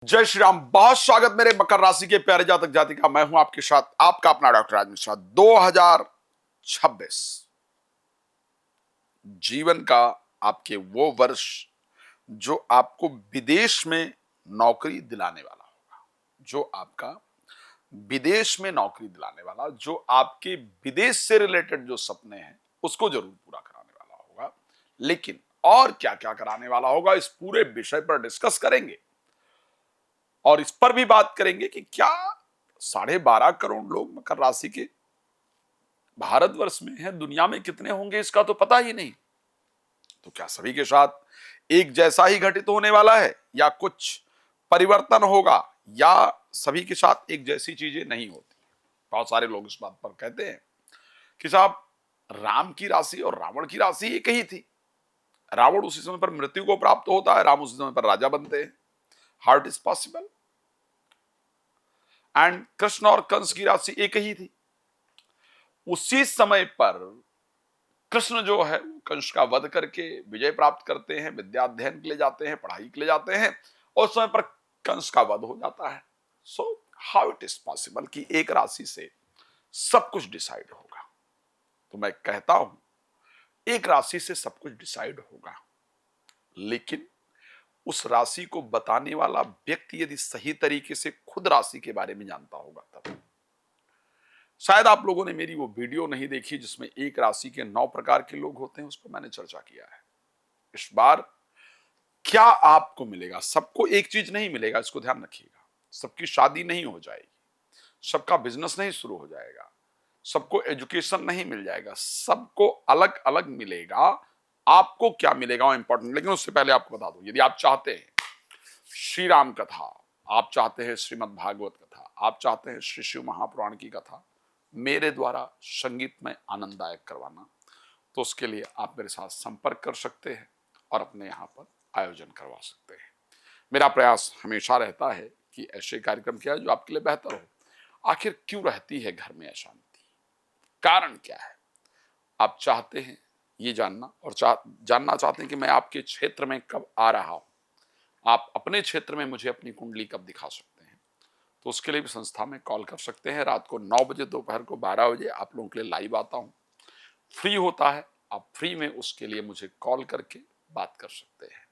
जय श्री राम। बहुत स्वागत मेरे मकर राशि के प्यारे जातक जातिका। मैं हूं आपके साथ आपका अपना डॉक्टर राज मिश्रा। 2026 जीवन का आपके वो वर्ष जो आपको विदेश में नौकरी दिलाने वाला होगा, जो आपका विदेश में नौकरी दिलाने वाला, जो आपके विदेश से रिलेटेड जो सपने हैं उसको जरूर पूरा कराने वाला होगा। लेकिन और क्या क्या कराने वाला होगा, इस पूरे विषय पर डिस्कस करेंगे और इस पर भी बात करेंगे कि क्या 12.5 करोड़ लोग मकर राशि के भारतवर्ष में हैं, दुनिया में कितने होंगे इसका तो पता ही नहीं। तो क्या सभी के साथ एक जैसा ही घटित होने वाला है या कुछ परिवर्तन होगा, या सभी के साथ एक जैसी चीजें नहीं होती। बहुत सारे लोग इस बात पर कहते हैं कि साहब, राम की राशि और रावण की राशि एक ही थी। रावण उसी समय पर मृत्यु को प्राप्त होता है, राम उसी समय पर राजा बनते हैं। How it is possible? And Krishna और कंस की राशि एक ही थी। उसी समय पर कृष्ण जो है कंस का वध करके विजय प्राप्त करते हैं, विद्या अध्ययन के लिए जाते हैं, पढ़ाई के लिए जाते हैं, और उस समय पर कंस का वध हो जाता है। So how it is possible कि एक राशि से सब कुछ डिसाइड होगा? तो मैं कहता हूं, एक राशि से सब कुछ डिसाइड होगा, लेकिन उस राशि को बताने वाला व्यक्ति यदि सही तरीके से खुद राशि के बारे में जानता होगा तब। शायद आप लोगों ने मेरी वो वीडियो नहीं देखी जिसमें एक राशि के 9 प्रकार के लोग होते हैं, उस पर मैंने चर्चा किया है। इस बार क्या आपको मिलेगा? सबको एक चीज नहीं मिलेगा, इसको ध्यान रखिएगा। सबकी शादी नहीं हो जाएगी, सबका बिजनेस नहीं शुरू हो जाएगा, सबको एजुकेशन नहीं मिल जाएगा, सबको अलग अलग मिलेगा। आपको क्या मिलेगा वो इंपॉर्टेंट। लेकिन उससे पहले आपको बता दूं, यदि आप चाहते हैं श्री राम कथा, आप चाहते हैं श्रीमद् भागवत कथा, आप चाहते हैं श्री शिव महापुराण की कथा मेरे द्वारा संगीत में आनंददायक करवाना, तो उसके लिए आप मेरे साथ संपर्क कर सकते हैं और अपने यहाँ पर आयोजन करवा सकते हैं। मेरा प्रयास हमेशा रहता है कि ऐसे कार्यक्रम किया जो आपके लिए बेहतर हो। आखिर क्यों रहती है घर में अशांति? कारण क्या है? आप चाहते हैं ये जानना, और जानना चाहते हैं कि मैं आपके क्षेत्र में कब आ रहा हूं। आप अपने क्षेत्र में मुझे अपनी कुंडली कब दिखा सकते हैं, तो उसके लिए भी संस्था में कॉल कर सकते हैं। रात को 9 बजे, दोपहर को 12 बजे आप लोगों के लिए लाइव आता हूं। फ्री होता है, आप फ्री में उसके लिए मुझे कॉल करके बात कर सकते हैं।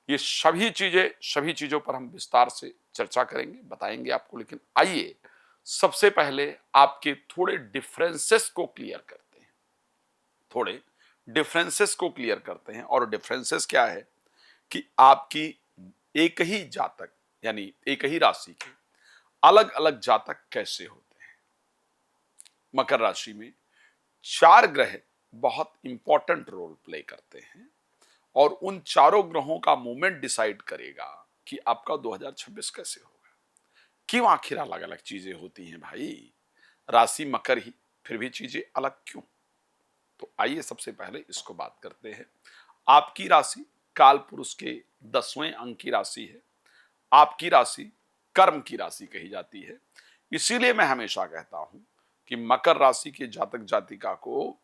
ये सभी चीजों पर हम विस्तार से चर्चा करेंगे, बताएंगे आपको। लेकिन आइए सबसे पहले आपके थोड़े डिफरेंसेस को क्लियर करते हैं। थोड़े डिफरेंसेस को क्लियर करते हैं। और डिफरेंसेस क्या है कि आपकी एक ही जातक यानी एक ही राशि के अलग अलग जातक कैसे होते हैं। मकर राशि में 4 ग्रह बहुत इंपॉर्टेंट रोल प्ले करते हैं, और उन चारों ग्रहों का मूवमेंट डिसाइड करेगा कि आपका 2026 कैसे होगा। क्यों आखिर अलग अलग चीजें होती हैं भाई? राशि मकर ही, फिर भी चीजें अलग क्यों? तो आइए सबसे पहले इसको बात करते हैं। आपकी राशि काल पुरुष के 10वें अंक की राशि है। आपकी राशि कर्म की राशि कही जाती है। इसीलिए मैं हमेशा कहता हूं कि मकर राशि के जातक जातिका को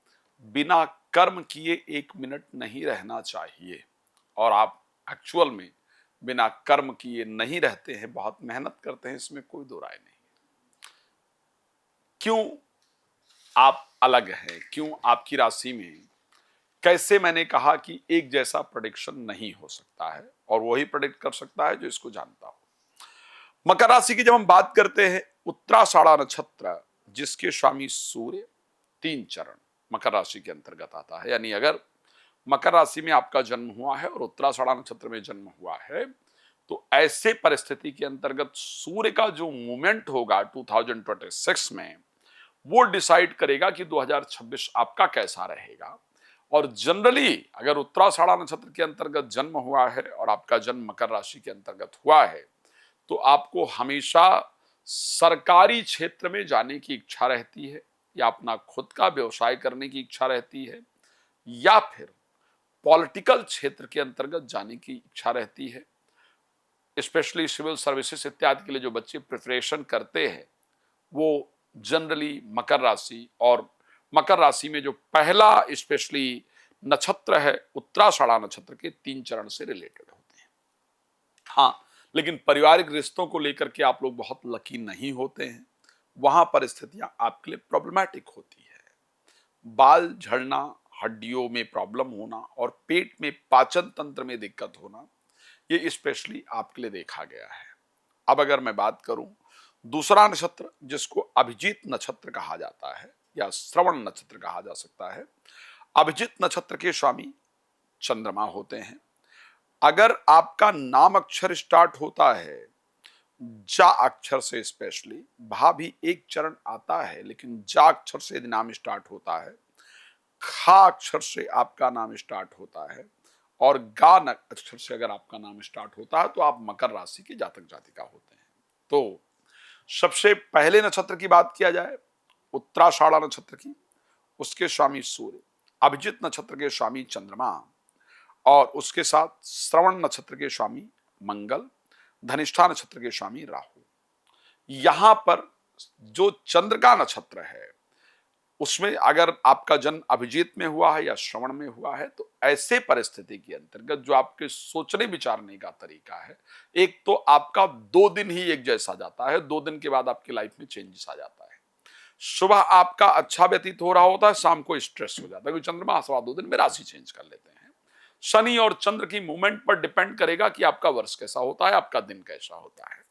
बिना कर्म किए 1 मिनट नहीं रहना चाहिए। और आप एक्चुअल में बिना कर्म किए नहीं रहते हैं, बहुत मेहनत करते हैं, इसमें कोई दो राय नहीं। क्यों आप अलग हैं? क्यों आपकी राशि में कैसे? मैंने कहा कि एक जैसा प्रेडिक्शन नहीं हो सकता है, और वही प्रेडिक्ट कर सकता है जो इसको जानता हो। मकर राशि की जब हम बात करते हैं, उत्तराषाढ़ा नक्षत्र जिसके स्वामी सूर्य, 3 चरण मकर राशि के अंतर्गत आता है। यानी अगर मकर राशि में आपका जन्म हुआ है और उत्तराषाढ़ा नक्षत्र में जन्म हुआ है, तो ऐसे परिस्थिति के अंतर्गत सूर्य का जो मूवमेंट होगा 2026 में, वो डिसाइड करेगा कि 2026 आपका कैसा रहेगा। और जनरली अगर उत्तराषाढ़ा नक्षत्र के अंतर्गत जन्म हुआ है और आपका जन्म मकर राशि के अंतर्गत हुआ है, तो आपको हमेशा सरकारी क्षेत्र में जाने की इच्छा रहती है, या अपना खुद का व्यवसाय करने की इच्छा रहती है, या फिर पॉलिटिकल क्षेत्र के अंतर्गत जाने की इच्छा रहती है। स्पेशली सिविल सर्विसेज इत्यादि के लिए जो बच्चे प्रिपरेशन करते हैं, वो जनरली मकर राशि, और मकर राशि में जो पहला स्पेशली नक्षत्र है उत्तराषाढ़ा नक्षत्र के 3 चरण से रिलेटेड होते हैं। हाँ, लेकिन पारिवारिक रिश्तों को लेकर के आप लोग बहुत लकी नहीं होते हैं, वहां परिस्थितियां आपके लिए प्रॉब्लमैटिक होती है। बाल झड़ना, हड्डियों में प्रॉब्लम होना और पेट में पाचन तंत्र में दिक्कत होना, ये स्पेशली आपके लिए देखा गया है। अब अगर मैं बात करूं दूसरा नक्षत्र जिसको अभिजीत नक्षत्र कहा जाता है या श्रवण नक्षत्र कहा जा सकता है, अभिजीत नक्षत्र के स्वामी चंद्रमा होते हैं। अगर आपका नाम अक्षर स्टार्ट होता है जा अक्षर से, स्पेशली भा भी एक चरण आता है लेकिन जा अक्षर से यदि नाम स्टार्ट होता है, खा अक्षर से आपका नाम स्टार्ट होता है और गा अक्षर से अगर आपका नाम स्टार्ट होता है तो आप मकर राशि के जातक जातिका होते हैं। तो सबसे पहले नक्षत्र की बात किया जाए उत्तराषाढ़ा नक्षत्र की, उसके स्वामी सूर्य, अभिजीत नक्षत्र के स्वामी चंद्रमा और उसके साथ श्रवण नक्षत्र के स्वामी मंगल, धनिष्ठा नक्षत्र के स्वामी राहु। यहां पर जो चंद्र का नक्षत्र है उसमें अगर आपका जन्म अभिजीत में हुआ है या श्रवण में हुआ है तो ऐसे परिस्थिति के अंतर्गत जो आपके सोचने विचारने का तरीका है, एक तो आपका 2 दिन ही एक जैसा जाता है, 2 दिन के बाद आपकी लाइफ में चेंजेस आ जाता है। सुबह आपका अच्छा व्यतीत हो रहा होता है, शाम को स्ट्रेस हो जाता है, क्योंकि चंद्रमा सवा 2 दिन में राशि चेंज कर लेते हैं। शनि और चंद्र की मूवमेंट पर डिपेंड करेगा कि आपका वर्ष कैसा होता है, आपका दिन कैसा होता है।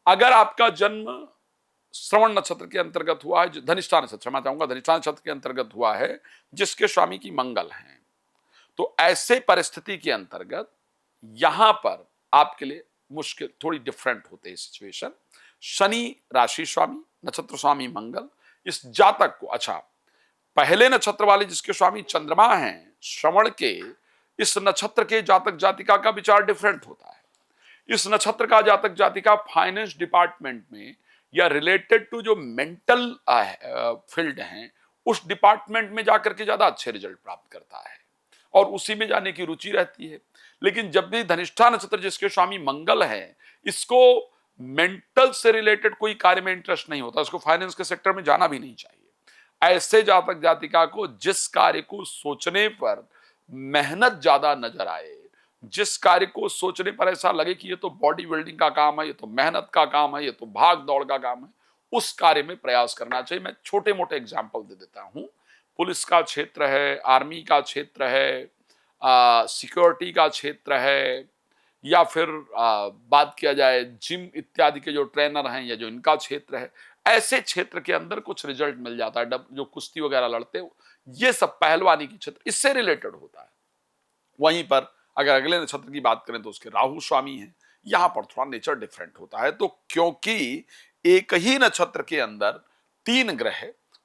अगर आपका जन्म श्रवण नक्षत्र के अंतर्गत हुआ है, धनिष्ठा नक्षत्र, मैं चाहूंगा धनिष्ठा नक्षत्र के अंतर्गत हुआ है जिसके स्वामी की मंगल हैं, तो ऐसे परिस्थिति के अंतर्गत यहां पर आपके लिए मुश्किल थोड़ी डिफरेंट होते हैं सिचुएशन। शनि राशि स्वामी, नक्षत्र स्वामी मंगल, इस जातक को, अच्छा पहले नक्षत्र वाले जिसके स्वामी चंद्रमा हैं श्रवण के, इस नक्षत्र के जातक जातिका का विचार डिफरेंट होता है। इस नक्षत्र का जातक जातिका फाइनेंस डिपार्टमेंट में या रिलेटेड टू जो मेंटल फील्ड हैं उस डिपार्टमेंट में जाकर के ज्यादा अच्छे रिजल्ट प्राप्त करता है और उसी में जाने की रुचि रहती है। लेकिन जब भी धनिष्ठा नक्षत्र जिसके स्वामी मंगल है, इसको मेंटल से रिलेटेड कोई कार्य में इंटरेस्ट नहीं होता, इसको फाइनेंस के सेक्टर में जाना भी नहीं चाहिए। ऐसे जातक जातिका को जिस कार्य को सोचने पर मेहनत ज्यादा नजर आए, जिस कार्य को सोचने पर ऐसा लगे कि ये तो बॉडी बिल्डिंग का काम है, ये तो मेहनत का काम है, ये तो भाग दौड़ का काम है, उस कार्य में प्रयास करना चाहिए। मैं छोटे मोटे एग्जाम्पल दे देता हूं। पुलिस का क्षेत्र है, आर्मी का क्षेत्र है, सिक्योरिटी का क्षेत्र है, या फिर बात किया जाए जिम इत्यादि के जो ट्रेनर हैं या जो इनका क्षेत्र है, ऐसे क्षेत्र के अंदर कुछ रिजल्ट मिल जाता है। जो कुश्ती वगैरह लड़ते हो, ये सब पहलवानी की क्षेत्र इससे रिलेटेड होता है। वहीं पर अगर अगले नक्षत्र की बात करें तो उसके राहु स्वामी हैं, यहां पर थोड़ा नेचर डिफरेंट होता है। तो क्योंकि एक ही नक्षत्र के अंदर 3 ग्रह,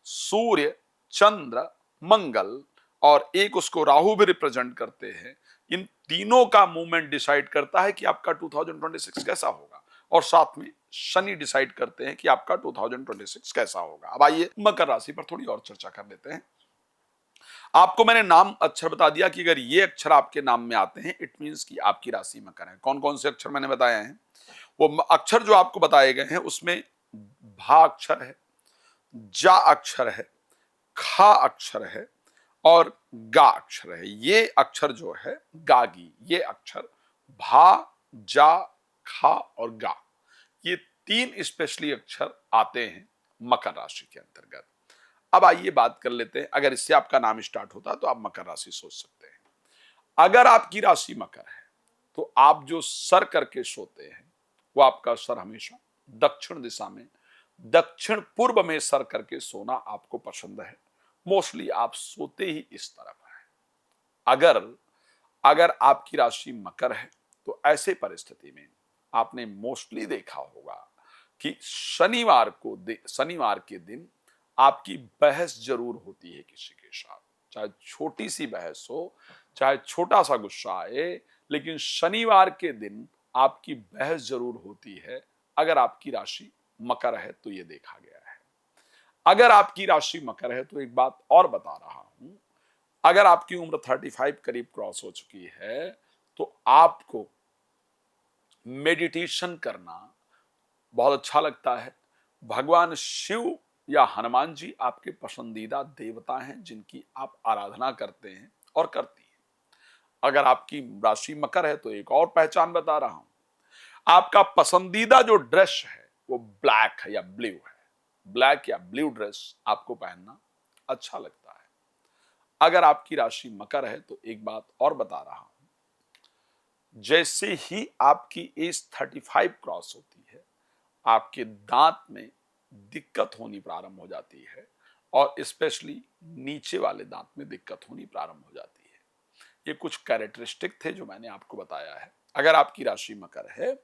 सूर्य, चंद्र, मंगल और एक उसको राहु भी रिप्रेजेंट करते हैं, इन तीनों का मूवमेंट डिसाइड करता है कि आपका 2026 कैसा होगा, और साथ में शनि डिसाइड करते हैं कि आपका 2026 कैसा होगा। अब आइए मकर राशि पर थोड़ी और चर्चा कर लेते हैं। आपको मैंने नाम अक्षर बता दिया कि अगर ये अक्षर आपके नाम में आते हैं इट मींस कि आपकी राशि मकर है। कौन कौन से अक्षर मैंने बताए हैं? वो अक्षर जो आपको बताए गए हैं उसमें भा अक्षर है, जा अक्षर है, खा अक्षर है और गा अक्षर है। ये अक्षर जो है गागी, ये अक्षर भा, जा, खा और गा, ये 3 स्पेशली अक्षर आते हैं मकर राशि के अंतर्गत। अब आइए बात कर लेते हैं, अगर इससे आपका नाम स्टार्ट होता है तो आप मकर राशि सोच सकते हैं। अगर आपकी राशि मकर है तो आप जो सर करके सोते हैं वो आपका सर हमेशा दक्षिण दिशा में, दक्षिण पूर्व में सर करके सोना आपको पसंद है। मोस्टली आप सोते ही इस तरफ है। अगर आपकी राशि मकर है तो ऐसे परिस्थिति में आपने मोस्टली देखा होगा कि शनिवार के दिन आपकी बहस जरूर होती है किसी के साथ, चाहे छोटी सी बहस हो, चाहे छोटा सा गुस्सा आए, लेकिन शनिवार के दिन आपकी बहस जरूर होती है। अगर आपकी राशि मकर है तो ये देखा गया है। अगर आपकी राशि मकर है तो एक बात और बता रहा हूं, अगर आपकी उम्र 35 करीब क्रॉस हो चुकी है तो आपको मेडिटेशन करना बहुत अच्छा लगता है। भगवान शिव या हनुमान जी आपके पसंदीदा देवता हैं जिनकी आप आराधना करते हैं और करती हैं। अगर आपकी राशि मकर है तो एक और पहचान बता रहा हूं, आपका पसंदीदा जो ड्रेस है वो ब्लैक है या ब्लू है, ब्लैक या ब्लू ड्रेस आपको पहनना अच्छा लगता है। अगर आपकी राशि मकर है तो एक बात और बता रहा हूं, जैसे ही आपकी एज 35 क्रॉस होती है, आपके दांत में दिक्कत होनी प्रारंभ हो जाती है और स्पेशली नीचे वाले दांत में दिक्कत होनी प्रारंभ हो जाती है। ये कुछ कैरेक्टरिस्टिक थे जो मैंने आपको बताया है। अगर आपकी राशि मकर है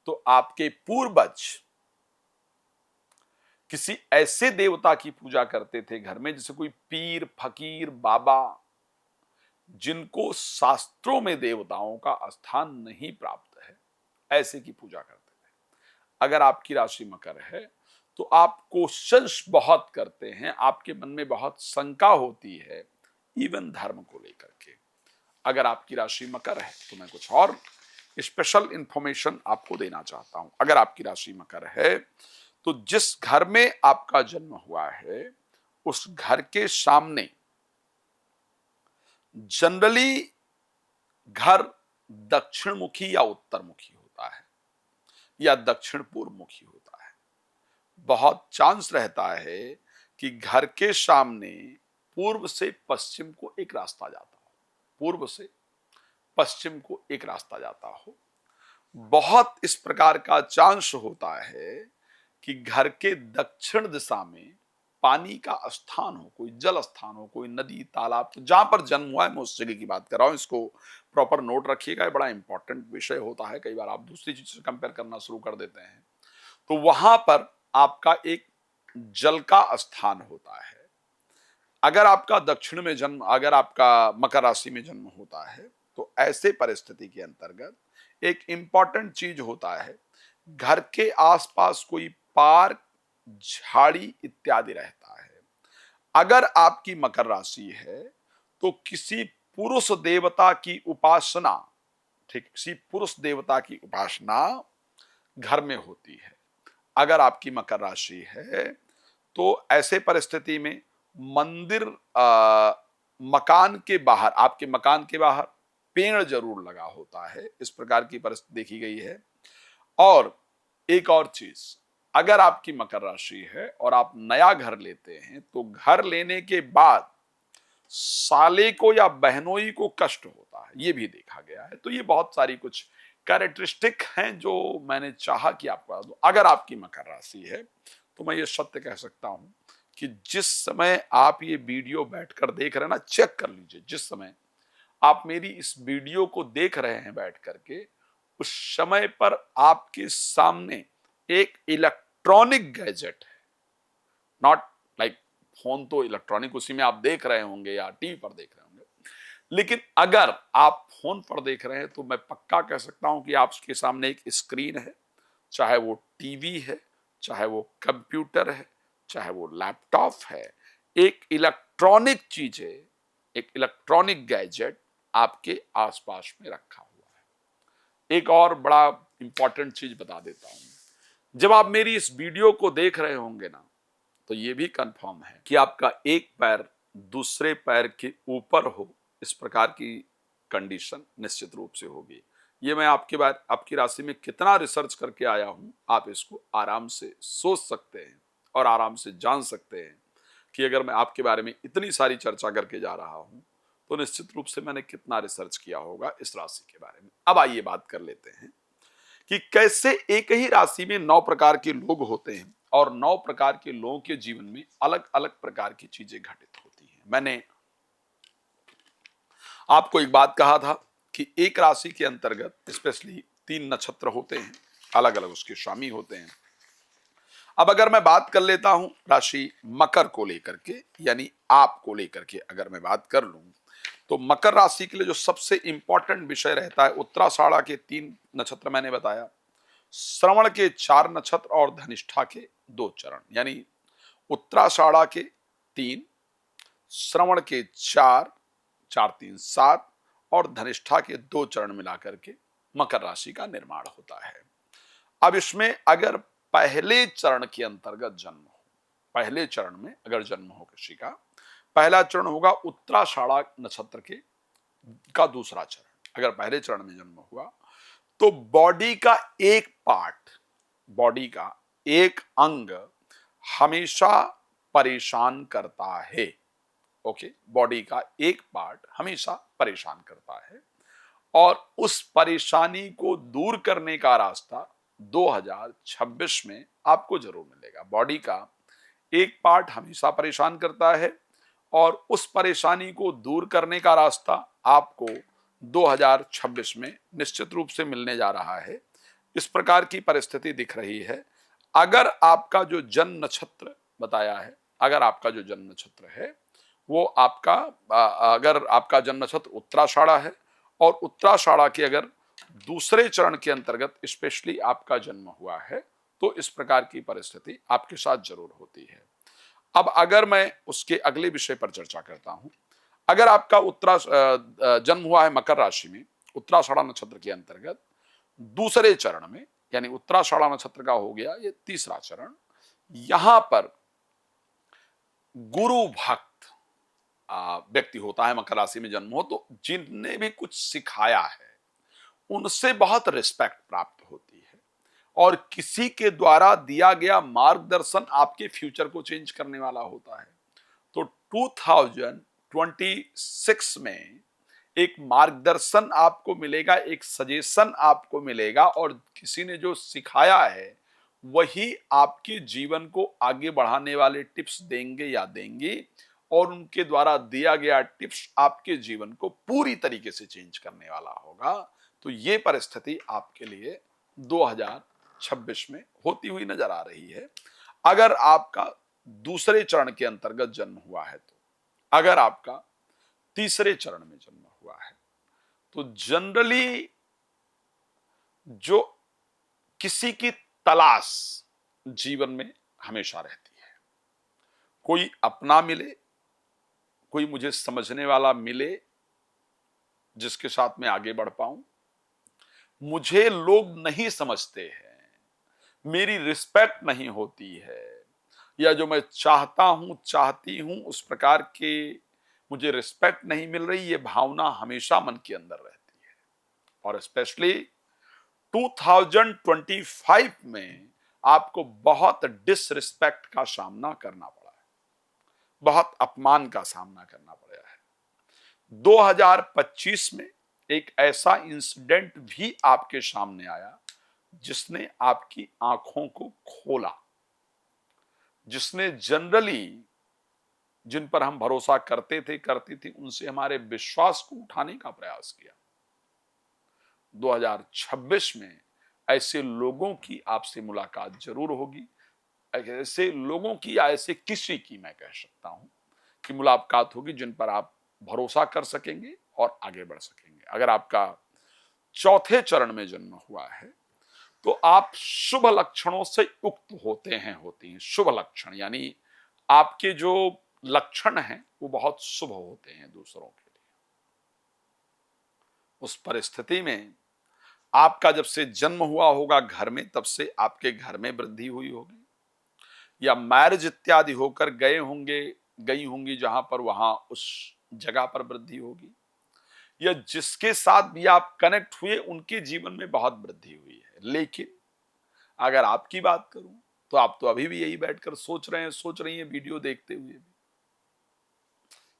तो आपके पूर्वज किसी ऐसे देवता की पूजा करते थे घर में, जैसे कोई पीर, फकीर, बाबा, जिनको शास्त्रों में देवताओं का स्थान नहीं प्राप्त है, ऐसे की पूजा करते थे। अगर आपकी राशि मकर है तो आप क्वेश्चंस बहुत करते हैं, आपके मन में बहुत शंका होती है, इवन धर्म को लेकर के। अगर आपकी राशि मकर है तो मैं कुछ और स्पेशल इंफॉर्मेशन आपको देना चाहता हूं। अगर आपकी राशि मकर है तो जिस घर में आपका जन्म हुआ है उस घर के सामने जनरली घर दक्षिण मुखी या उत्तर मुखी होता है या दक्षिण पूर्व मुखी होता है। बहुत चांस रहता है कि घर के सामने पूर्व से पश्चिम को एक रास्ता जाता हो, पूर्व से पश्चिम को एक रास्ता जाता हो। बहुत इस प्रकार का चांस होता है कि घर के दक्षिण दिशा में पानी का स्थान हो, कोई जल स्थान हो, कोई नदी, तालाब, तो जहां पर जन्म हुआ है मैं उस जगह की बात कर रहा हूं। इसको प्रॉपर नोट रखिएगा, ये बड़ा इंपॉर्टेंट विषय होता है। कई बार आप दूसरी चीज से कंपेयर करना शुरू कर देते हैं। तो वहां पर आपका एक जल का स्थान होता है। अगर आपका दक्षिण में जन्म, अगर आपका मकर राशि में जन्म होता है तो ऐसे परिस्थिति के अंतर्गत एक इंपॉर्टेंट चीज होता है, घर के आसपास कोई पार्क, झाड़ी इत्यादि रहता है। अगर आपकी मकर राशि है तो किसी पुरुष देवता की उपासना, ठीक, किसी पुरुष देवता की उपासना घर में होती है। अगर आपकी मकर राशि है तो ऐसे परिस्थिति में मंदिर, मकान के बाहर, आपके मकान के बाहर पेड़ जरूर लगा होता है, इस प्रकार की परिस्थिति देखी गई है। और एक और चीज, अगर आपकी मकर राशि है और आप नया घर लेते हैं तो घर लेने के बाद साले को या बहनोई को कष्ट होता है, ये भी देखा गया है। तो ये बहुत सारी कुछ कैरेक्टरिस्टिक हैं जो मैंने चाहा कि आपको बता दूं। अगर आपकी मकर राशि है तो मैं ये सत्य कह सकता हूं कि जिस समय आप ये वीडियो बैठकर देख रहे हैं ना, चेक कर लीजिए, जिस समय आप मेरी इस वीडियो को देख रहे हैं बैठ करके, उस समय पर आपके सामने एक इलेक्ट्रॉनिक गैजेट है। नॉट लाइक फोन, तो इलेक्ट्रॉनिक उसी में आप देख रहे होंगे या टीवी पर देख रहे होंगे, लेकिन अगर आप फोन पर देख रहे हैं तो मैं पक्का कह सकता हूं कि आपके सामने एक स्क्रीन है, चाहे वो टीवी है, चाहे वो कंप्यूटर है, चाहे वो लैपटॉप है, एक इलेक्ट्रॉनिक चीज है, एक इलेक्ट्रॉनिक गैजेट आपके आसपास में रखा हुआ है। एक और बड़ा इंपॉर्टेंट चीज बता देता हूं, जब आप मेरी इस वीडियो को देख रहे होंगे ना, तो ये भी कंफर्म है कि आपका एक पैर दूसरे पैर के ऊपर हो, इस प्रकार की कंडीशन निश्चित रूप से होगी। ये मैं आपकी राशि में कितना रिसर्च करके आया हूं, आप इसको आराम से सोच सकते हैं और आराम से जान सकते हैं कि अगर मैं आपके बारे में इतनी सारी चर्चा करके जा रहा हूं तो निश्चित रूप से मैंने कितना रिसर्च किया होगा इस राशि के बारे में। अब आइए बात कर लेते हैं कि कैसे एक ही राशि में 9 प्रकार के लोग होते हैं और 9 प्रकार के लोगों के जीवन में अलग अलग प्रकार की चीजें घटित होती हैं। मैंने आपको एक बात कहा था कि एक राशि के अंतर्गत स्पेशली 3 नक्षत्र होते हैं, अलग अलग उसके स्वामी होते हैं। अब अगर मैं बात कर लेता हूं राशि मकर को लेकर के, यानी आपको लेकर के अगर मैं बात कर लूं, तो मकर राशि के लिए जो सबसे इंपॉर्टेंट विषय रहता है, उत्तराषाढ़ा के 3 नक्षत्र मैंने बताया, श्रवण के 4 नक्षत्र और धनिष्ठा के 2 चरण, यानी उत्तराषाढ़ा के 3, श्रवण के 4, 4 3 7 और धनिष्ठा के 2 चरण मिलाकर के मकर राशि का निर्माण होता है। अब इसमें अगर पहले चरण के अंतर्गत जन्म हो, पहले चरण में अगर जन्म हो किसी का, पहला चरण होगा उत्तराषाढ़ा नक्षत्र के का दूसरा चरण। अगर पहले चरण में जन्म हुआ तो बॉडी का एक पार्ट, बॉडी का एक अंग हमेशा परेशान करता है। ओके, बॉडी का एक पार्ट हमेशा परेशान करता है और उस परेशानी को दूर करने का रास्ता 2026 में आपको जरूर मिलेगा। बॉडी का एक पार्ट हमेशा परेशान करता है और उस परेशानी को दूर करने का रास्ता आपको 2026 में निश्चित रूप से मिलने जा रहा है। इस प्रकार की परिस्थिति दिख रही है। अगर आपका जो जन्म नक्षत्र बताया है, अगर आपका जो जन्म नक्षत्र है वो आपका अगर आपका जन्म नक्षत्र उत्तराषाढ़ा है और उत्तराषाढ़ा के अगर दूसरे चरण के अंतर्गत स्पेशली आपका जन्म हुआ है तो इस प्रकार की परिस्थिति आपके साथ जरूर होती है। अब अगर मैं उसके अगले विषय पर चर्चा करता हूं, अगर आपका जन्म हुआ है मकर राशि में उत्तराषाढ़ा नक्षत्र के अंतर्गत दूसरे चरण में, यानी उत्तराषाढ़ा नक्षत्र का हो गया ये तीसरा चरण, यहां पर गुरु भक्त व्यक्ति होता है, मकर राशि में जन्म हो तो जिनने भी कुछ सिखाया है उनसे बहुत रिस्पेक्ट प्राप्त होती है और किसी के द्वारा दिया गया मार्गदर्शन आपके फ्यूचर को चेंज करने वाला होता है। तो 2026 में एक मार्गदर्शन आपको मिलेगा, एक सजेशन आपको मिलेगा और किसी ने जो सिखाया है वही आपके जीवन को आगे बढ़ाने वाले टिप्स देंगे या देंगी और उनके द्वारा दिया गया टिप्स आपके जीवन को पूरी तरीके से चेंज करने वाला होगा। तो ये परिस्थिति आपके लिए 2026 में होती हुई नजर आ रही है। अगर आपका दूसरे चरण के अंतर्गत जन्म हुआ है तो, अगर आपका तीसरे चरण में जन्म हुआ है तो जनरली जो किसी की तलाश जीवन में हमेशा रहती है, कोई अपना मिले, कोई मुझे समझने वाला मिले जिसके साथ मैं आगे बढ़ पाऊं। मुझे लोग नहीं समझते हैं, मेरी रिस्पेक्ट नहीं होती है, या जो मैं चाहता हूं चाहती हूं उस प्रकार के मुझे रिस्पेक्ट नहीं मिल रही, ये भावना हमेशा मन के अंदर रहती है। और स्पेशली 2025 में आपको बहुत डिसरिस्पेक्ट का सामना करना पड़ा है, बहुत अपमान का सामना करना पड़ा है। 2025 में एक ऐसा इंसिडेंट भी आपके सामने आया जिसने आपकी आंखों को खोला, जिसने जनरली जिन पर हम भरोसा करते थे करती थी उनसे हमारे विश्वास को उठाने का प्रयास किया। 2026 में ऐसे लोगों की आपसे मुलाकात जरूर होगी, ऐसे लोगों की या ऐसे किसी की मैं कह सकता हूं कि मुलाकात होगी जिन पर आप भरोसा कर सकेंगे और आगे बढ़ सकेंगे। अगर आपका चौथे चरण में जन्म हुआ है तो आप शुभ लक्षणों से युक्त होते हैं, होती हैं। शुभ लक्षण यानी आपके जो लक्षण हैं वो बहुत शुभ होते हैं दूसरों के लिए। उस परिस्थिति में आपका जब से जन्म हुआ होगा घर में, तब से आपके घर में वृद्धि हुई होगी या मैरिज इत्यादि होकर गए होंगे, गई होंगी जहां पर, वहां उस जगह पर वृद्धि होगी, या जिसके साथ भी आप कनेक्ट हुए उनके जीवन में बहुत वृद्धि हुई है। लेकिन अगर आपकी बात करूं तो आप तो अभी भी यही बैठकर सोच रहे हैं, सोच रही हैं वीडियो देखते हुए भी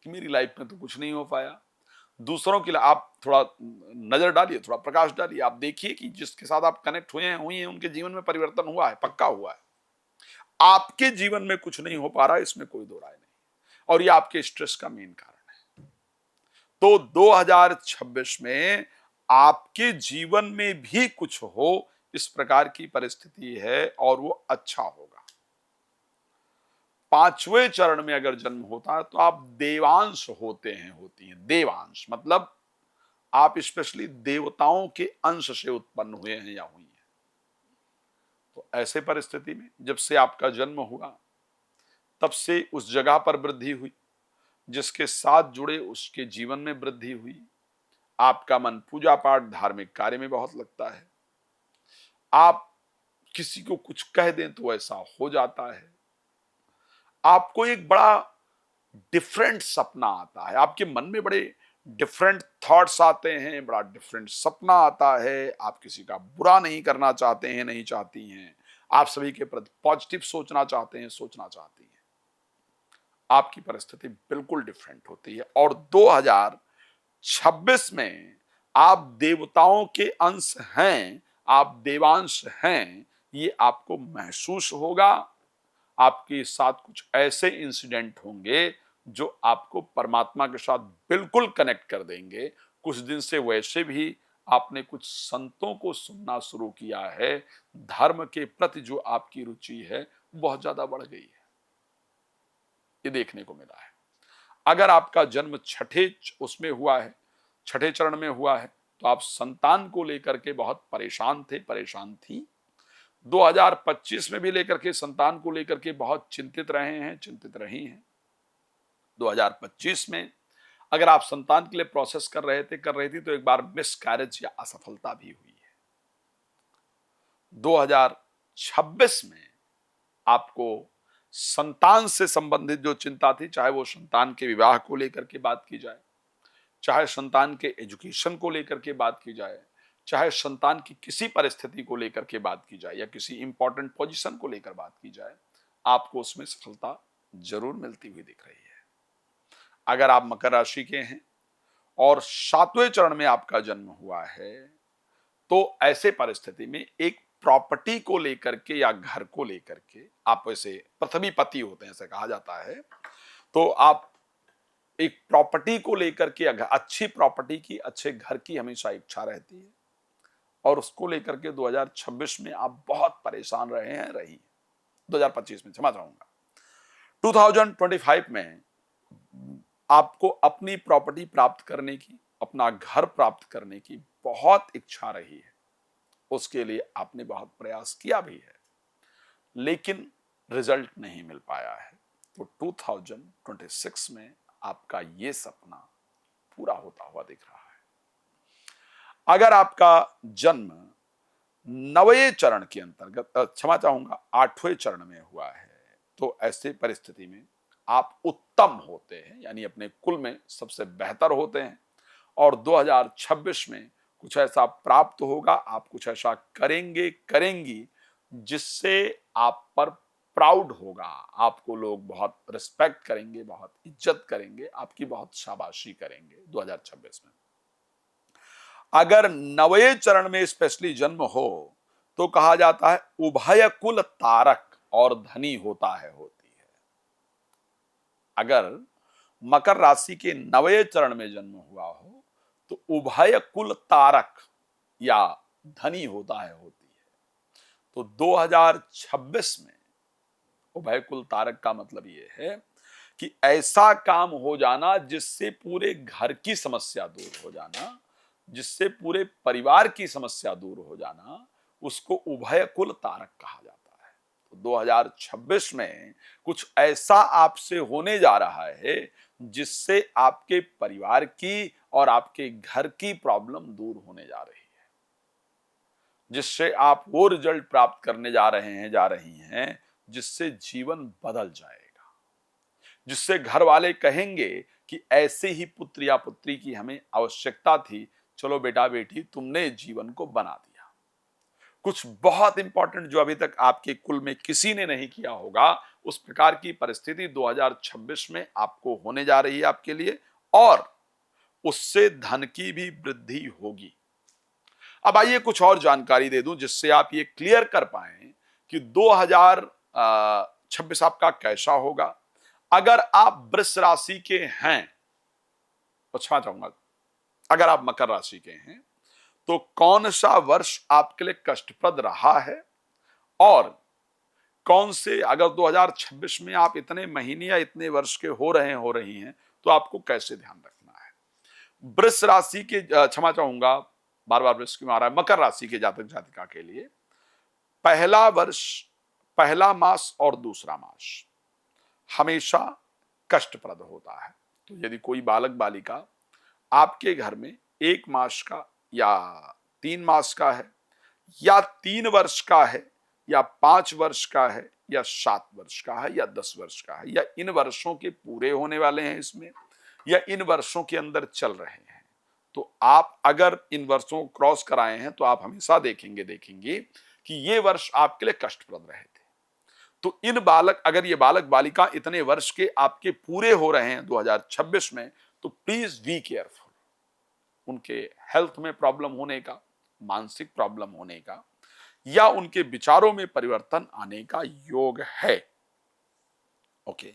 कि मेरी लाइफ में तो कुछ नहीं हो पाया। दूसरों के लिए आप थोड़ा नजर डालिए, थोड़ा प्रकाश डालिए, आप देखिए कि जिसके साथ आप कनेक्ट हुए हैं, हुई हैं, उनके जीवन में परिवर्तन हुआ है, पक्का हुआ है। आपके जीवन में कुछ नहीं हो पा रहा, इसमें कोई दो राय नहीं, और ये आपके स्ट्रेस का मेन कारण है। तो 2026 में आपके जीवन में भी कुछ हो, इस प्रकार की परिस्थिति है और वो अच्छा होगा। पांचवें चरण में अगर जन्म होता है तो आप देवांश होते हैं, होती हैं। देवांश मतलब आप स्पेशली देवताओं के अंश से उत्पन्न हुए हैं या हुई हैं। तो ऐसे परिस्थिति में जब से आपका जन्म हुआ तब से उस जगह पर वृद्धि हुई, जिसके साथ जुड़े उसके जीवन में वृद्धि हुई। आपका मन पूजा पाठ धार्मिक कार्य में बहुत लगता है, आप किसी को कुछ कह दें तो ऐसा हो जाता है। आपको एक बड़ा डिफरेंट सपना आता है, आपके मन में बड़े डिफरेंट थॉट्स आते हैं, बड़ा डिफरेंट सपना आता है, आप किसी का बुरा नहीं करना चाहते हैं, नहीं चाहती हैं, आप सभी के प्रति पॉजिटिव सोचना चाहते हैं, सोचना चाहती हैं। आपकी परिस्थिति बिल्कुल डिफरेंट होती है और 2026 में आप देवताओं के अंश हैं, आप देवांश हैं, ये आपको महसूस होगा। आपके साथ कुछ ऐसे इंसिडेंट होंगे जो आपको परमात्मा के साथ बिल्कुल कनेक्ट कर देंगे। कुछ दिन से वैसे भी आपने कुछ संतों को सुनना शुरू किया है, धर्म के प्रति जो आपकी रुचि है बहुत ज्यादा बढ़ गई है, ये देखने को मिला है। अगर आपका जन्म छठे उसमें हुआ है, छठे चरण में हुआ है, तो आप संतान को लेकर के बहुत परेशान थे, परेशान थी। 2025 में भी लेकर के संतान को लेकर के बहुत चिंतित रहे हैं, चिंतित रही हैं। 2025 में अगर आप संतान के लिए प्रोसेस कर रहे थे, कर रही थी, तो एक बार मिसकैरेज या असफलता भी हुई है। 2026 में आपको संतान से संबंधित जो चिंता थी, चाहे वो संतान के विवाह को लेकर के बात की जाए, चाहे संतान के एजुकेशन को लेकर के बात की जाए, चाहे संतान की किसी परिस्थिति को लेकर के बात की जाए या किसी इंपॉर्टेंट पोजीशन को लेकर बात की जाए, आपको उसमें सफलता जरूर मिलती हुई दिख रही है। अगर आप मकर राशि के हैं और 7वें चरण में आपका जन्म हुआ है, तो ऐसे परिस्थिति में एक प्रॉपर्टी को लेकर के या घर को लेकर के, आप वैसे प्रथमी पति होते हैं ऐसा कहा जाता है, तो आप एक प्रॉपर्टी को लेकर के, अच्छी प्रॉपर्टी की, अच्छे घर की हमेशा इच्छा रहती है और उसको लेकर के 2026 में आप बहुत परेशान रहे हैं, रही 2025 में, क्षमा चाहूंगा। 2025 में आपको अपनी प्रॉपर्टी प्राप्त करने की, अपना घर प्राप्त करने की बहुत इच्छा रही है, उसके लिए आपने बहुत प्रयास किया भी है, लेकिन रिजल्ट नहीं मिल पाया है। तो 2026 में आपका ये सपना पूरा होता हुआ दिख रहा है। अगर आपका जन्म 9वें चरण के अंतर्गत, क्षमा चाहूंगा 8वें चरण में हुआ है, तो ऐसे परिस्थिति में आप उत्तम होते हैं, यानी अपने कुल में सबसे बेहतर होते हैं और 2026 में कुछ ऐसा प्राप्त होगा, आप कुछ ऐसा करेंगे, करेंगी जिससे आप पर प्राउड होगा, आपको लोग बहुत रिस्पेक्ट करेंगे, बहुत इज्जत करेंगे, आपकी बहुत शाबाशी करेंगे 2026 में। अगर 9वें चरण में स्पेशली जन्म हो तो कहा जाता है उभय कुल तारक और धनी होता है, होती है। अगर मकर राशि के 9वें चरण में जन्म हुआ हो तो उभय कुल तारक या धनी होता है, होती है। तो 2026 में उभय कुल तारक का मतलब ये है कि ऐसा काम हो जाना जिससे पूरे घर की समस्या दूर हो जाना, जिससे पूरे परिवार की समस्या दूर हो जाना, उसको उभय कुल तारक कहा जाता है। तो 2026 में कुछ ऐसा आपसे होने जा रहा है जिससे आपके परिवार की और आपके घर की प्रॉब्लम दूर होने जा रही है, जिससे आप वो रिजल्ट प्राप्त करने जा रहे हैं, जा रही हैं, जिससे जीवन बदल जाएगा, जिससे घर वाले कहेंगे कि ऐसे ही पुत्र या पुत्री की हमें आवश्यकता थी, चलो बेटा बेटी तुमने जीवन को बना दिया। कुछ बहुत इंपॉर्टेंट जो अभी तक आपके कुल में किसी ने नहीं किया होगा, उस प्रकार की परिस्थिति 2026 में आपको होने जा रही है आपके लिए, और उससे धन की भी वृद्धि होगी। अब आइए कुछ और जानकारी दे दूं जिससे आप ये क्लियर कर पाएं कि 2026 आपका कैसा होगा। अगर आप वृष राशि के हैं, तो क्षमा चाहूंगा, अगर आप मकर राशि के हैं तो कौन सा वर्ष आपके लिए कष्टप्रद रहा है, और कौन से, अगर 2026 में आप इतने महीने या इतने वर्ष के हो रही हैं, तो आपको कैसे ध्यान रखना है। वृष राशि के, क्षमा चाहूंगा बार बार वृष क्यों आ रहा है, मकर राशि के जातक जातिका के लिए पहला वर्ष, पहला मास और दूसरा मास हमेशा कष्टप्रद होता है। तो यदि कोई बालक बालिका आपके घर में 1 मास का या 3 मास का है या 3 वर्ष का है या 5 वर्ष का है या 7 वर्ष का है या 10 वर्ष का है या इन वर्षों के पूरे होने वाले हैं इसमें, या इन वर्षों के अंदर चल रहे हैं, तो आप अगर इन वर्षों को क्रॉस कराए हैं तो आप हमेशा देखेंगे कि ये वर्ष आपके लिए कष्टप्रद रहे थे। तो इन बालक अगर ये बालक बालिका इतने वर्ष के आपके पूरे हो रहे हैं 2026 में, तो प्लीज बी केयरफुल। उनके हेल्थ में प्रॉब्लम होने का, मानसिक प्रॉब्लम होने का या उनके विचारों में परिवर्तन आने का योग है। ओके,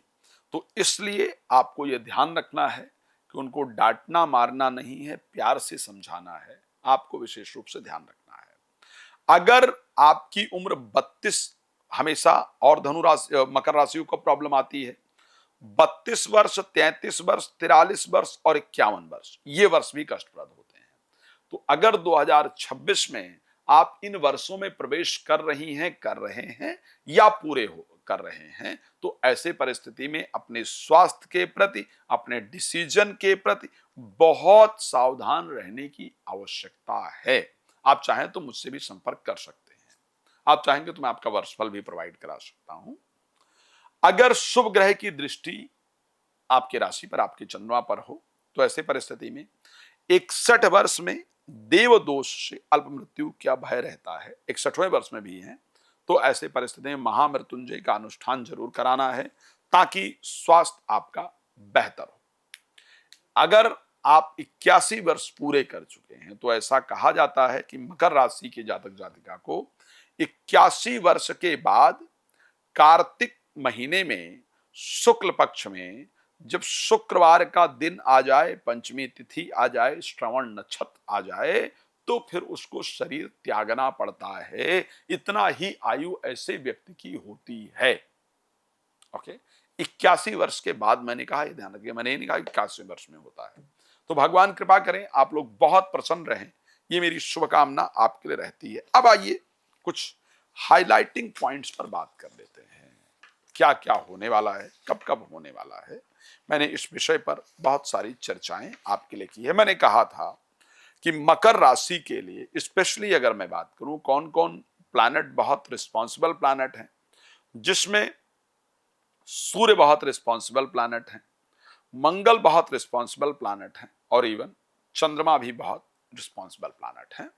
तो इसलिए आपको यह ध्यान रखना है कि उनको डांटना मारना नहीं है, प्यार से समझाना है, आपको विशेष रूप से ध्यान रखना है। अगर आपकी उम्र 32, हमेशा और धनु राशि मकर राशियों को प्रॉब्लम आती है, 32 वर्ष, 33 वर्ष, 43 वर्ष और 51 वर्ष, ये वर्ष भी कष्टप्रद होते हैं। तो अगर 2026 में आप इन वर्षों में प्रवेश कर रहे हैं या पूरे हो कर रहे हैं, तो ऐसे परिस्थिति में अपने स्वास्थ्य के प्रति, अपने डिसीजन के प्रति बहुत सावधान रहने की आवश्यकता है। आप चाहें तो मुझसे भी संपर्क कर सकते हैं। आप चाहेंगे तो मैं आपका वर्षफल भी प्रोवाइड करा सकता हूं। अगर शुभ ग्रह की दृष्टि आपके राशि पर, आपके चंद्रमा पर हो, तो ऐसे परिस्थिति में 61 वर्ष में देव दोष से अल्प मृत्यु का भय रहता है। 61वें वर्ष में भी है, तो ऐसे परिस्थिति में महामृत्युंजय का अनुष्ठान जरूर कराना है ताकि स्वास्थ्य आपका बेहतर हो। अगर आप 81 वर्ष पूरे कर चुके हैं, तो ऐसा कहा जाता है कि मकर राशि के जातक जातिका को 81 वर्ष के बाद कार्तिक महीने में शुक्ल पक्ष में जब शुक्रवार का दिन आ जाए, पंचमी तिथि आ जाए, श्रवण नक्षत्र आ जाए, तो फिर उसको शरीर त्यागना पड़ता है। इतना ही आयु ऐसे व्यक्ति की होती है। ओके, 81 वर्ष के बाद, मैंने कहा, ध्यान रखिए, मैंने ये नहीं कहा 81 वर्ष में होता है। तो भगवान कृपा करें, आप लोग बहुत प्रसन्न रहें, ये मेरी शुभकामना आपके लिए रहती है। अब आइए कुछ हाइलाइटिंग पॉइंट्स पर बात कर लेते हैं। क्या क्या होने वाला है, कब कब होने वाला है। मैंने इस विषय पर बहुत सारी चर्चाएं आपके लिए की है। मैंने कहा था कि मकर राशि के लिए स्पेशली अगर मैं बात करूं, कौन कौन प्लैनेट बहुत रिस्पॉन्सिबल प्लैनेट हैं, जिसमें सूर्य बहुत रिस्पॉन्सिबल प्लैनेट है, मंगल बहुत रिस्पॉन्सिबल प्लैनेट है और इवन चंद्रमा भी बहुत रिस्पॉन्सिबल प्लैनेट है।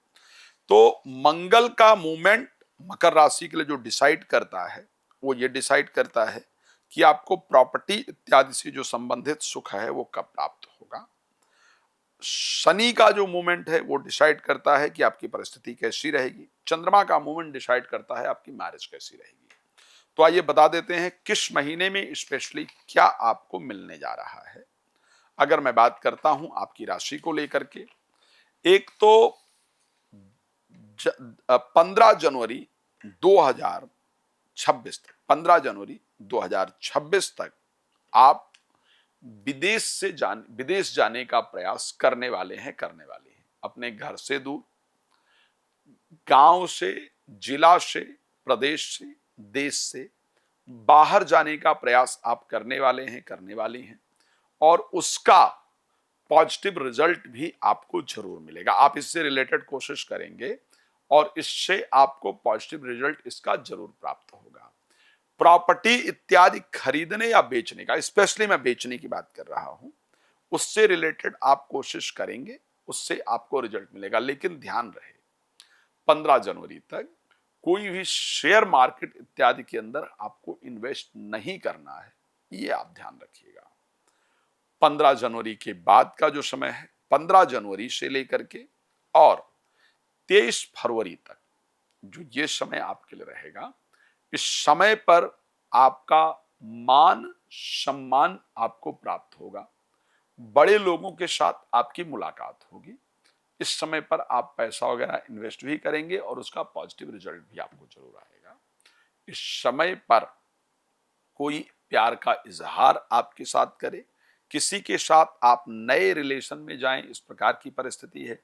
तो मंगल का मूवमेंट मकर राशि के लिए जो डिसाइड करता है, वो ये डिसाइड करता है कि आपको प्रॉपर्टी इत्यादि से जो संबंधित सुख है वो कब प्राप्त होगा। शनि का जो मूवमेंट है वो डिसाइड करता है कि आपकी परिस्थिति कैसी रहेगी। चंद्रमा का मूवमेंट डिसाइड करता है आपकी मैरिज कैसी रहेगी। तो आइए बता देते हैं किस महीने में स्पेशली क्या आपको मिलने जा रहा है। अगर मैं बात करता हूं आपकी राशि को लेकर के, एक तो 15 जनवरी 2026 तक, 15 जनवरी 2026 तक आप विदेश जाने का प्रयास करने वाली हैं। अपने घर से दूर, गांव से, जिला से, प्रदेश से, देश से बाहर जाने का प्रयास आप करने वाली हैं और उसका पॉजिटिव रिजल्ट भी आपको जरूर मिलेगा। आप इससे रिलेटेड कोशिश करेंगे और इससे आपको पॉजिटिव रिजल्ट इसका जरूर प्राप्त होगा। प्रॉपर्टी इत्यादि खरीदने या बेचने का, स्पेशली मैं बेचने की बात कर रहा हूं, उससे रिलेटेड आप कोशिश करेंगे, उससे आपको रिजल्ट मिलेगा। लेकिन ध्यान रहे, 15 जनवरी तक कोई भी शेयर मार्केट इत्यादि के अंदर आपको इन्वेस्ट नहीं करना है, ये आप ध्यान रखिएगा। 15 जनवरी के बाद का जो समय है, 15 जनवरी से लेकर के और 23 फरवरी तक जो ये समय आपके लिए रहेगा, इस समय पर आपका मान सम्मान आपको प्राप्त होगा। बड़े लोगों के साथ आपकी मुलाकात होगी। इस समय पर आप पैसा वगैरह इन्वेस्ट भी करेंगे और उसका पॉजिटिव रिजल्ट भी आपको जरूर आएगा। इस समय पर कोई प्यार का इजहार आपके साथ करे, किसी के साथ आप नए रिलेशन में जाएं, इस प्रकार की परिस्थिति है।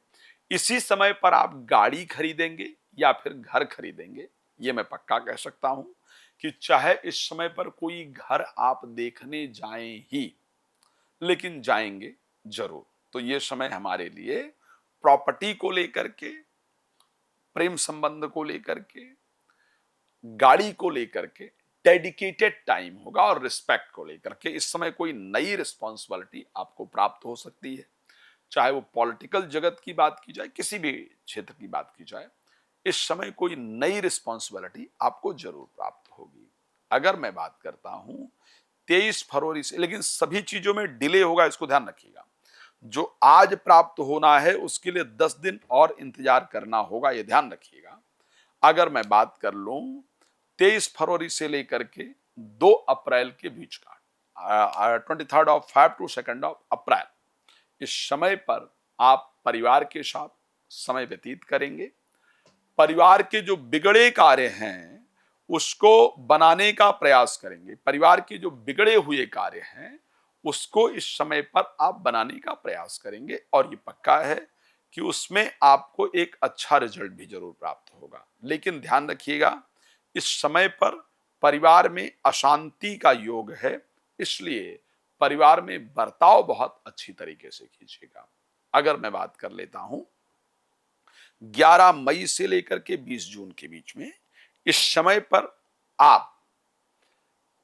इसी समय पर आप गाड़ी खरीदेंगे या फिर घर खरीदेंगे, ये मैं पक्का कह सकता हूं कि चाहे इस समय पर कोई घर आप देखने जाएं ही, लेकिन जाएंगे जरूर। तो ये समय हमारे लिए प्रॉपर्टी को लेकर के, प्रेम संबंध को लेकर के, गाड़ी को लेकर के डेडिकेटेड टाइम होगा और रिस्पेक्ट को लेकर के। इस समय कोई नई रिस्पॉन्सिबिलिटी आपको प्राप्त हो सकती है, चाहे वो पॉलिटिकल जगत की बात की जाए, किसी भी क्षेत्र की बात की जाए, इस समय कोई नई रिस्पॉन्सिबिलिटी आपको जरूर प्राप्त होगी। अगर मैं बात करता हूं 23 फरवरी से, लेकिन सभी चीजों में डिले होगा, इसको ध्यान रखिएगा। जो आज प्राप्त होना है उसके लिए 10 दिन और इंतजार करना होगा, ये ध्यान रखिएगा। अगर मैं बात कर लूं 23 फरवरी से लेकर के 2 अप्रैल के बीच का, 23rd of Feb two 2nd of April, इस समय पर आप परिवार के साथ समय व्यतीत करेंगे। परिवार के जो बिगड़े कार्य हैं उसको बनाने का प्रयास करेंगे। परिवार के जो बिगड़े हुए कार्य हैं उसको इस समय पर आप बनाने का प्रयास करेंगे, और ये पक्का है कि उसमें आपको एक अच्छा रिजल्ट भी जरूर प्राप्त होगा। लेकिन ध्यान रखिएगा, इस समय पर परिवार में अशांति का योग है, इसलिए परिवार में बर्ताव बहुत अच्छी तरीके से कीजिएगा। अगर मैं बात कर लेता हूं 11 मई से लेकर के 20 जून के बीच में, इस समय पर आप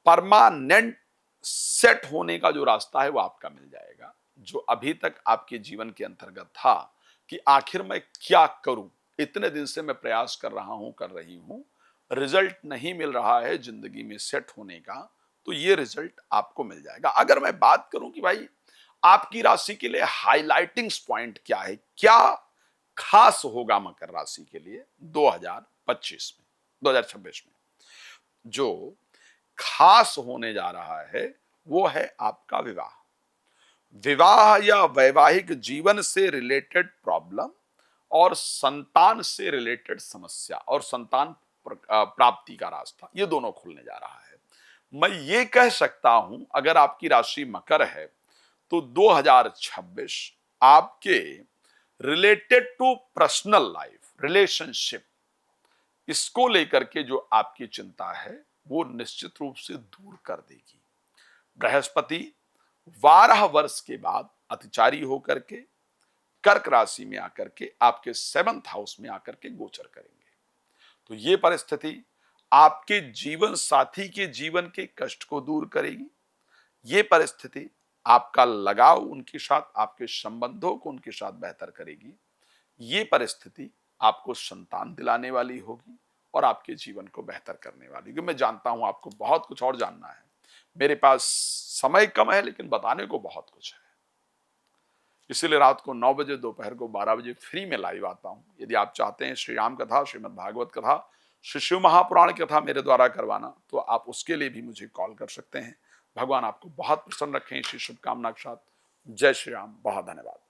परमानेंट सेट होने का जो रास्ता है वो आपका मिल जाएगा। जो अभी तक आपके जीवन के अंतर्गत था कि आखिर मैं क्या करूं, इतने दिन से मैं प्रयास कर रहा हूं, कर रही हूं, रिजल्ट नहीं मिल रहा है जिंदगी में सेट होने का, तो ये रिजल्ट आपको मिल जाएगा। अगर मैं बात करूं कि भाई आपकी राशि के लिए हाइलाइटिंग पॉइंट क्या है, क्या खास होगा मकर राशि के लिए 2025 में, 2026 में, जो खास होने जा रहा है वो है आपका विवाह। विवाह या वैवाहिक जीवन से रिलेटेड प्रॉब्लम और संतान से रिलेटेड समस्या और संतान प्राप्ति का रास्ता, ये दोनों खुलने जा रहा है। मैं ये कह सकता हूं अगर आपकी राशि मकर है तो 2026 आपके related to personal life, relationship, इसको लेकर के जो आपकी चिंता है वो निश्चित रूप से दूर कर देगी। बृहस्पति 12 वर्ष के बाद अतिचारी होकर के कर्क राशि में आकर के आपके 7th हाउस में आकर के गोचर करेंगे। तो ये परिस्थिति आपके जीवन साथी के जीवन के कष्ट को दूर करेगी। ये परिस्थिति आपका लगाव उनके साथ, आपके संबंधों को उनके साथ बेहतर करेगी। ये परिस्थिति आपको संतान दिलाने वाली होगी और आपके जीवन को बेहतर करने वाली, क्योंकि मैं जानता हूं आपको बहुत कुछ और जानना है। मेरे पास समय कम है लेकिन बताने को बहुत कुछ है, इसीलिए रात को 9 बजे, दोपहर को 12 बजे फ्री में लाइव आता हूं। यदि आप चाहते हैं श्री राम कथा, श्रीमद् भागवत कथा, श्री शिव महापुराण कथा मेरे द्वारा करवाना, तो आप उसके लिए भी मुझे कॉल कर सकते हैं। भगवान आपको बहुत प्रसन्न रखें, इसी शुभकामना के साथ जय श्री राम। बहुत धन्यवाद।